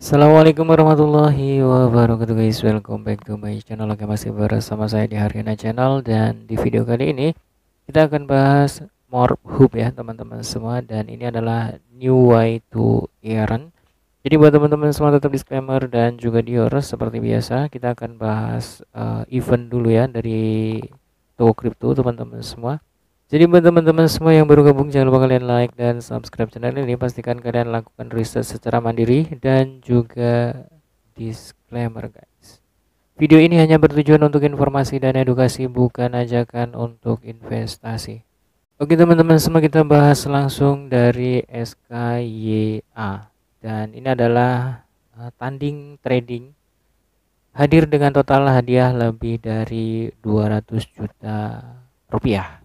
Assalamualaikum warahmatullahi wabarakatuh guys, welcome back to my channel. Oke, masih bersama saya di Haryana Channel, dan di video kali ini kita akan bahas Morph Hub ya teman-teman semua, dan ini adalah new way to earn. Jadi buat teman-teman semua tetap disclaimer dan juga dior seperti biasa, kita akan bahas event dulu ya dari toko kripto teman-teman semua. Jadi buat teman-teman semua yang baru gabung, jangan lupa kalian like dan subscribe channel ini. Pastikan kalian lakukan riset secara mandiri dan juga disclaimer guys. Video ini hanya bertujuan untuk informasi dan edukasi, bukan ajakan untuk investasi. Oke teman-teman semua, kita bahas langsung dari SKYA. Dan ini adalah tanding trading hadir dengan total hadiah lebih dari 200 juta rupiah.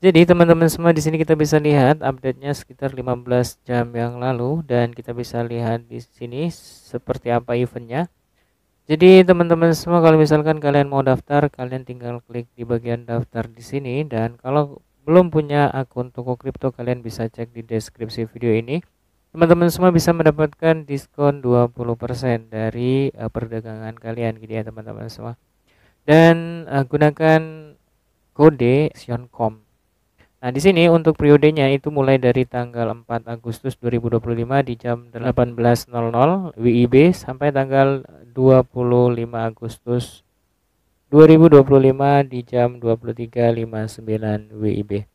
Jadi teman-teman semua, di sini kita bisa lihat update-nya sekitar 15 jam yang lalu, dan kita bisa lihat di sini seperti apa eventnya. Jadi teman-teman semua, kalau misalkan kalian mau daftar, kalian tinggal klik di bagian daftar di sini, dan kalau belum punya akun toko kripto, kalian bisa cek di deskripsi video ini. Teman-teman semua bisa mendapatkan diskon 20% dari perdagangan kalian gitu ya teman-teman semua. Dan gunakan kode Sioncom. Nah, di sini untuk periodenya itu mulai dari tanggal 4 Agustus 2025 di jam 18.00 WIB sampai tanggal 25 Agustus 2025 di jam 23.59 WIB.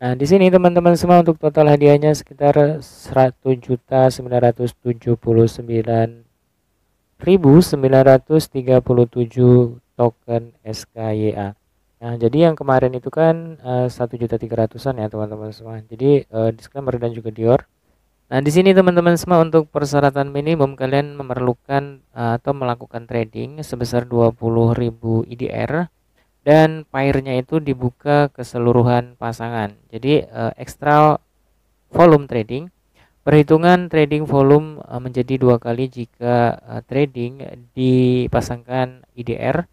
Nah, di sini teman-teman semua, untuk total hadiahnya sekitar 1.979.937 token SKYA. Nah, jadi yang kemarin itu kan 1.300.000-an ya teman-teman semua. Jadi disclaimer dan juga dior. Nah, di sini teman-teman semua, untuk persyaratan minimum kalian memerlukan atau melakukan trading sebesar 20.000 IDR, dan pairnya itu dibuka keseluruhan pasangan. Jadi ekstra volume trading, perhitungan trading volume menjadi 2 kali jika trading dipasangkan IDR,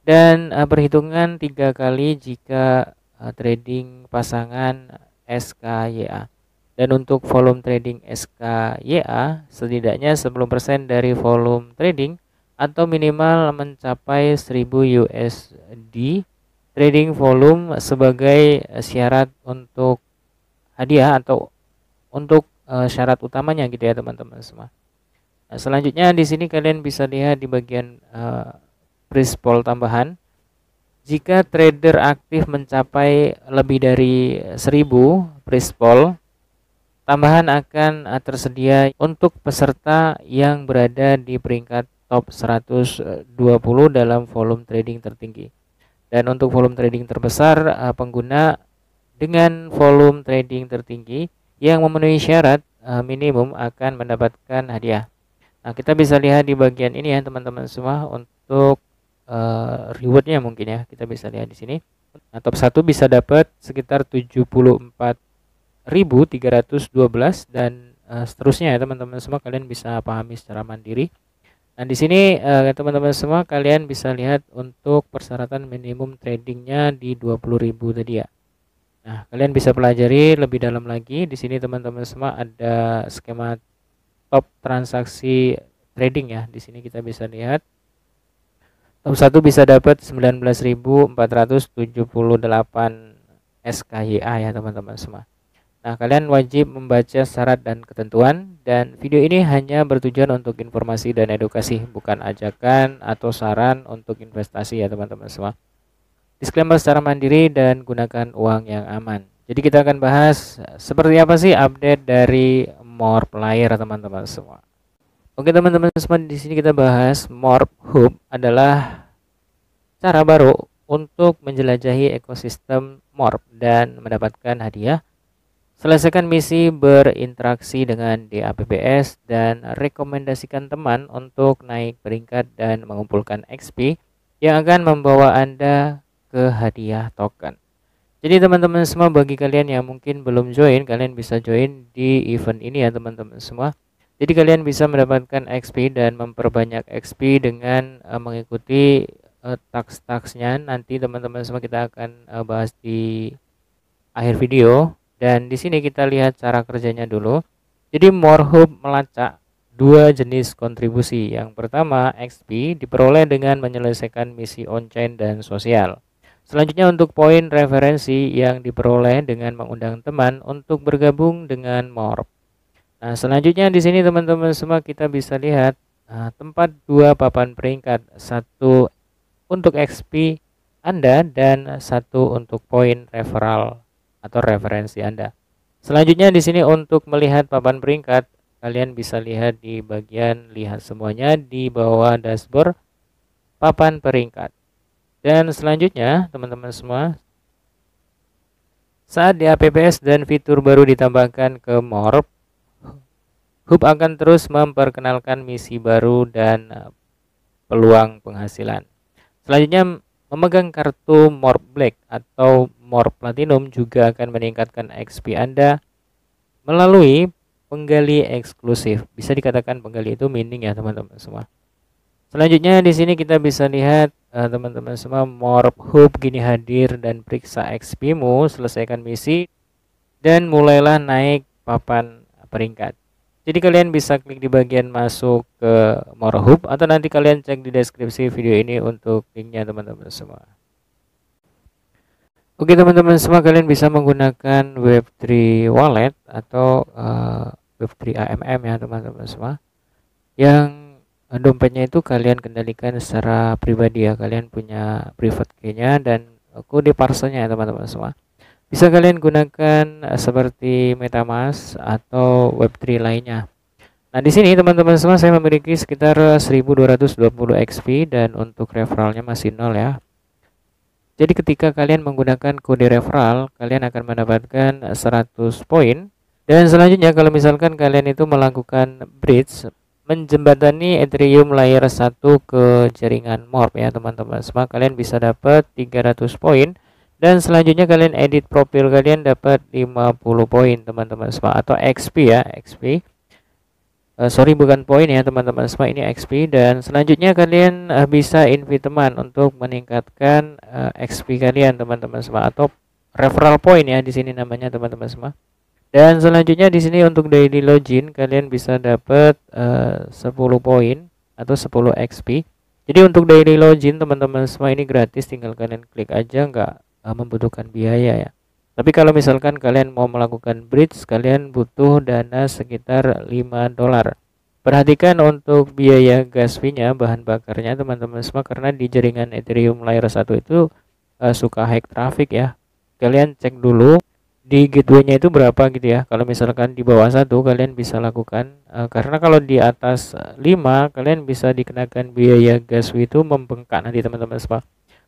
dan perhitungan 3 kali jika trading pasangan SKYA. Dan untuk volume trading SKYA setidaknya 10% dari volume trading atau minimal mencapai 1000 USD trading volume sebagai syarat untuk hadiah, atau untuk syarat utamanya gitu ya teman-teman semua. Nah, selanjutnya di sini kalian bisa lihat di bagian price pool tambahan. Jika trader aktif mencapai lebih dari 1000 price pool, tambahan akan tersedia untuk peserta yang berada di peringkat top 120 dalam volume trading tertinggi. Dan untuk volume trading terbesar, pengguna dengan volume trading tertinggi yang memenuhi syarat minimum akan mendapatkan hadiah. Nah, kita bisa lihat di bagian ini ya teman-teman semua, untuk rewardnya mungkin ya, kita bisa lihat di sini. Nah, top 1 bisa dapat sekitar 74.312, dan seterusnya ya teman-teman semua, kalian bisa pahami secara mandiri. Nah, di sini teman-teman semua, kalian bisa lihat untuk persyaratan minimum tradingnya di 20.000 tadi ya. Nah, kalian bisa pelajari lebih dalam lagi. Di sini teman-teman semua ada skema top transaksi trading ya. Di sini kita bisa lihat top 1 bisa dapat 19.478 SKYA ya teman-teman semua. Nah, kalian wajib membaca syarat dan ketentuan, dan video ini hanya bertujuan untuk informasi dan edukasi, bukan ajakan atau saran untuk investasi ya teman-teman semua. Disclaimer secara mandiri dan gunakan uang yang aman. Jadi kita akan bahas seperti apa sih update dari Morph Player teman-teman semua. Oke teman-teman semua, di sini kita bahas Morph Hub adalah cara baru untuk menjelajahi ekosistem Morph dan mendapatkan hadiah. Selesaikan misi berinteraksi dengan DAPPS dan rekomendasikan teman untuk naik peringkat dan mengumpulkan XP yang akan membawa Anda ke hadiah token. Jadi teman-teman semua, bagi kalian yang mungkin belum join, kalian bisa join di event ini ya teman-teman semua. Jadi kalian bisa mendapatkan XP dan memperbanyak XP dengan mengikuti tax-taxnya. Nanti teman-teman semua kita akan bahas di akhir video. Dan di sini kita lihat cara kerjanya dulu. Jadi Morph Hub melacak dua jenis kontribusi. Yang pertama, XP diperoleh dengan menyelesaikan misi on-chain dan sosial. Selanjutnya untuk poin referensi yang diperoleh dengan mengundang teman untuk bergabung dengan Morph. Nah, selanjutnya di sini teman-teman semua kita bisa lihat tempat dua papan peringkat, satu untuk XP Anda dan satu untuk poin referral atau referensi Anda. Selanjutnya di sini untuk melihat papan peringkat, kalian bisa lihat di bagian lihat semuanya di bawah dashboard papan peringkat. Dan selanjutnya teman-teman semua, saat di APPS dan fitur baru ditambahkan ke Morph, Hub akan terus memperkenalkan misi baru dan peluang penghasilan. Selanjutnya, memegang kartu Morph Black atau Morph Platinum juga akan meningkatkan XP Anda melalui penggali eksklusif. Bisa dikatakan penggali itu mining ya teman-teman semua. Selanjutnya di sini kita bisa lihat teman-teman semua, Morph Hub kini hadir dan periksa XP-mu, selesaikan misi dan mulailah naik papan peringkat. Jadi kalian bisa klik di bagian masuk ke Morph Hub atau nanti kalian cek di deskripsi video ini untuk linknya teman-teman semua. Oke teman-teman semua, kalian bisa menggunakan Web3 wallet atau Web3 AMM ya teman-teman semua, yang dompetnya itu kalian kendalikan secara pribadi ya. Kalian punya private key-nya dan kode parselnya ya teman-teman semua. Bisa kalian gunakan seperti MetaMask atau Web3 lainnya. Nah, di sini teman-teman semua saya memiliki sekitar 1220 XP dan untuk referralnya masih 0 ya. Jadi ketika kalian menggunakan kode referral, kalian akan mendapatkan 100 poin. Dan selanjutnya kalau misalkan kalian itu melakukan bridge, menjembatani Ethereum layer 1 ke jaringan Morph ya teman-teman semua, kalian bisa dapat 300 poin. Dan selanjutnya kalian edit profil, kalian dapat 50 poin teman-teman semua, atau XP ya, XP. Sorry bukan poin ya teman-teman semua, ini XP. Dan selanjutnya kalian bisa invite teman untuk meningkatkan XP kalian teman-teman semua, atau referral point ya di sini namanya teman-teman semua. Dan selanjutnya di sini untuk daily login kalian bisa dapat 10 poin atau 10 XP. Jadi untuk daily login teman-teman semua ini gratis, tinggal kalian klik aja, nggak membutuhkan biaya ya. Tapi kalau misalkan kalian mau melakukan bridge, kalian butuh dana sekitar $5. Perhatikan untuk biaya gas fee-nya, bahan bakarnya teman-teman semua, karena di jaringan Ethereum layer 1 itu suka hack traffic ya. Kalian cek dulu di gateway-nya itu berapa gitu ya. Kalau misalkan di bawah 1 kalian bisa lakukan, karena kalau di atas 5 kalian bisa dikenakan biaya gas fee itu membengkak nanti teman-teman semua.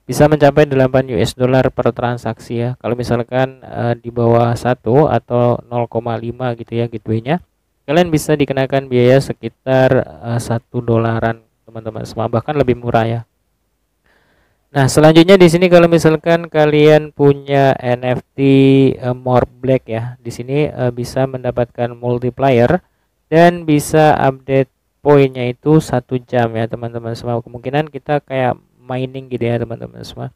Bisa mencapai 8 US dollar per transaksi ya. Kalau misalkan di bawah 1 atau 0,5 gitu ya gateway-nya, kalian bisa dikenakan biaya sekitar $1 teman-teman semua, bahkan lebih murah ya. Nah, selanjutnya di sini kalau misalkan kalian punya NFT Morph Black ya, di sini bisa mendapatkan multiplier dan bisa update poinnya itu 1 jam ya teman-teman semua. Kemungkinan kita kayak mining gitu ya teman-teman semua.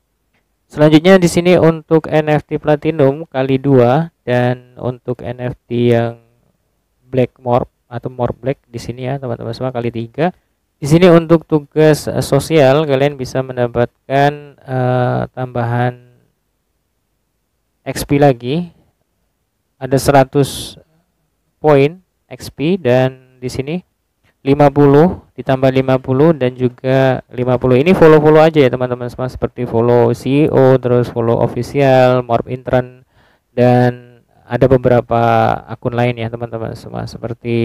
Selanjutnya di sini untuk NFT Platinum kali 2 dan untuk NFT yang Black Morph atau Morph Black di sini ya teman-teman semua kali 3. Di sini untuk tugas sosial kalian bisa mendapatkan tambahan XP lagi. Ada 100 poin XP dan di sini 50 ditambah 50 dan juga 50. Ini follow aja ya teman-teman semua, seperti follow CEO, terus follow official, Morph intern, dan ada beberapa akun lain ya teman-teman semua, seperti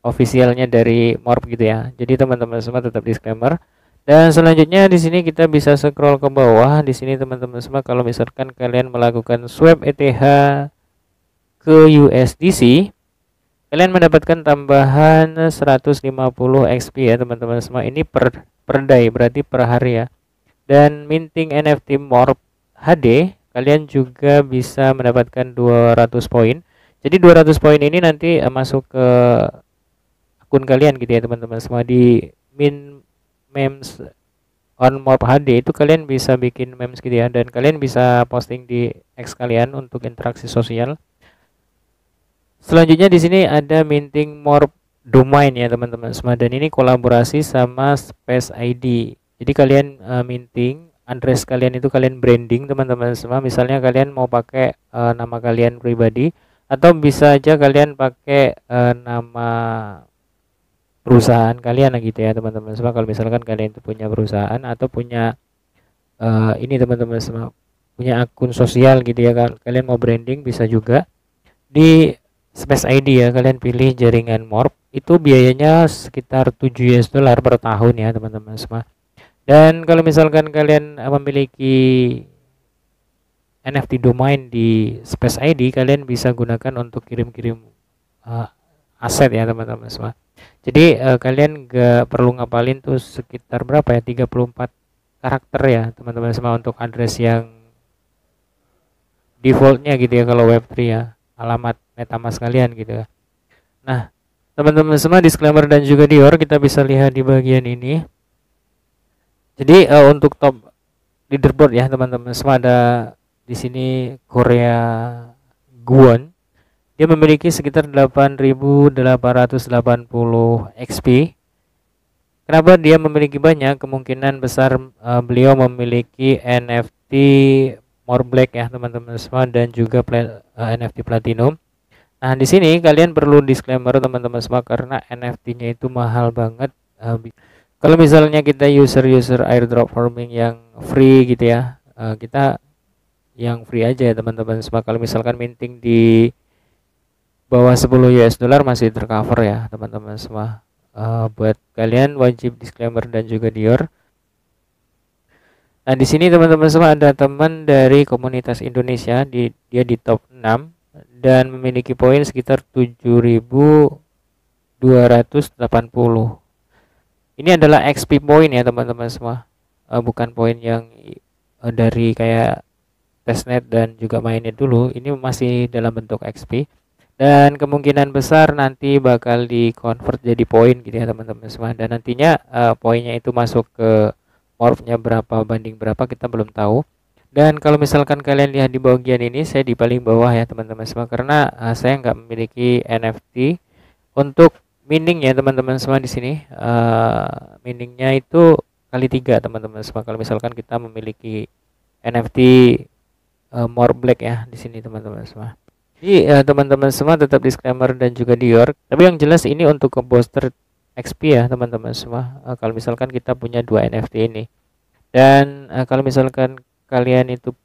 officialnya dari Morph gitu ya. Jadi teman-teman semua tetap disclaimer. Dan selanjutnya di sini kita bisa scroll ke bawah. Di sini teman-teman semua, kalau misalkan kalian melakukan swap ETH ke USDC, kalian mendapatkan tambahan 150 XP ya teman-teman semua. Ini per day, berarti per hari ya. Dan minting NFT Morph HD, kalian juga bisa mendapatkan 200 poin. Jadi 200 poin ini nanti masuk ke akun kalian gitu ya teman-teman semua. Di min memes on Morph HD itu kalian bisa bikin memes gitu ya, dan kalian bisa posting di X kalian untuk interaksi sosial. Selanjutnya di sini ada minting more domain ya teman-teman semua, dan ini kolaborasi sama Space ID. Jadi kalian minting address kalian itu, kalian branding teman-teman semua. Misalnya kalian mau pakai nama kalian pribadi, atau bisa aja kalian pakai nama perusahaan kalian gitu ya teman-teman semua. Kalau misalkan kalian itu punya perusahaan atau punya ini teman-teman semua, punya akun sosial gitu ya, kalian mau branding bisa juga di Space ID ya. Kalian pilih jaringan Morph, itu biayanya sekitar 7 US dollar per tahun ya teman-teman semua. Dan kalau misalkan kalian memiliki NFT domain di Space ID, kalian bisa gunakan untuk kirim-kirim uh, aset ya teman-teman semua. Jadi kalian gak perlu ngapalin tuh sekitar berapa ya, 34 karakter ya teman-teman semua untuk address yang defaultnya gitu ya kalau Web3 ya, alamat MetaMask kalian gitu ya. Nah teman-teman semua, disclaimer dan juga Dior kita bisa lihat di bagian ini. Jadi untuk top leaderboard ya teman-teman semua, ada di sini Korea Guwon. Dia memiliki sekitar 8.880 XP. Kenapa dia memiliki banyak? Kemungkinan besar beliau memiliki NFT More Black ya teman-teman semua, dan juga NFT Platinum. Nah di sini kalian perlu disclaimer teman-teman semua, karena NFT-nya itu mahal banget. Kalau misalnya kita user airdrop farming yang free gitu ya, kita yang free aja ya teman-teman semua. Kalau misalkan minting di bawah 10 US dollar masih tercover ya teman-teman semua. Buat kalian wajib disclaimer dan juga Dior. Nah di sini teman-teman semua ada teman dari komunitas Indonesia, dia di top 6 dan memiliki poin sekitar 7.280. Ini adalah XP poin ya teman-teman semua, bukan poin yang dari kayak testnet dan juga mainnya dulu. Ini masih dalam bentuk XP, dan kemungkinan besar nanti bakal di convert jadi poin gitu ya teman-teman semua. Dan nantinya poinnya itu masuk ke morphnya berapa banding berapa kita belum tahu. Dan kalau misalkan kalian lihat di bagian ini, saya di paling bawah ya teman-teman semua, karena saya nggak memiliki NFT untuk mining ya teman-teman semua. Di sini miningnya itu kali 3 teman-teman semua, kalau misalkan kita memiliki NFT More Black ya di sini teman-teman semua. Jadi teman-teman semua tetap disclaimer dan juga Dior, tapi yang jelas ini untuk ke booster XP ya teman-teman semua. Kalau misalkan kita punya 2 NFT ini, dan kalau misalkan kalian itu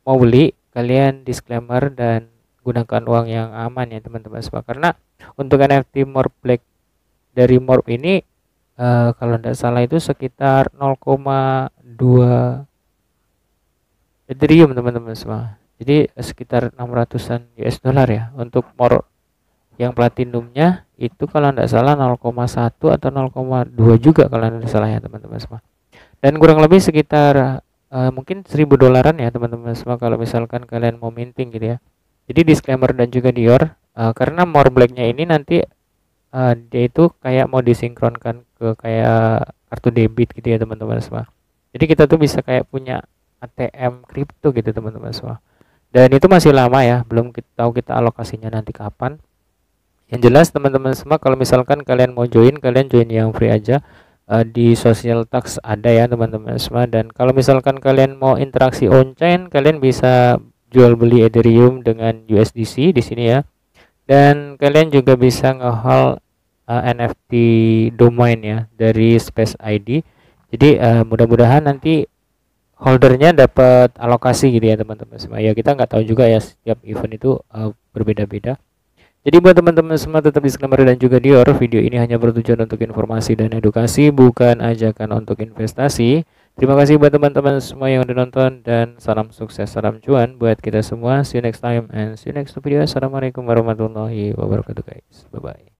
mau beli, kalian disclaimer dan gunakan uang yang aman ya teman-teman semua, karena untuk NFT More Black dari Morph ini kalau tidak salah itu sekitar 0,2 Ethereum teman-teman semua. Jadi sekitar 600-an US dollar ya. Untuk More yang platinumnya itu kalau tidak salah 0,1 atau 0,2 juga kalau tidak salah ya teman-teman semua. Dan kurang lebih sekitar mungkin 1.000 dolaran ya teman-teman semua kalau misalkan kalian mau minting gitu ya. Jadi disclaimer dan juga Dior, karena More Black-nya ini nanti dia itu kayak mau disinkronkan ke kayak kartu debit gitu ya teman-teman semua. Jadi kita tuh bisa kayak punya ATM kripto gitu teman-teman semua. Dan itu masih lama ya, belum kita tahu kita alokasinya nanti kapan. Yang jelas teman-teman semua, kalau misalkan kalian mau join, kalian join yang free aja. Di social tax ada ya teman-teman semua. Dan kalau misalkan kalian mau interaksi on-chain, kalian bisa jual beli Ethereum dengan USDC di sini ya. Dan kalian juga bisa nge-haul NFT domain ya dari Space ID. Jadi mudah-mudahan nanti holdernya dapat alokasi gitu ya teman-teman semua. Ya kita nggak tahu juga ya, setiap event itu berbeda-beda. Jadi buat teman-teman semua tetap disclaimer dan juga Dior, video ini hanya bertujuan untuk informasi dan edukasi, bukan ajakan untuk investasi. Terima kasih buat teman-teman semua yang udah nonton, dan salam sukses, salam cuan buat kita semua. See you next time and see you next video. Assalamualaikum warahmatullahi wabarakatuh guys. Bye bye.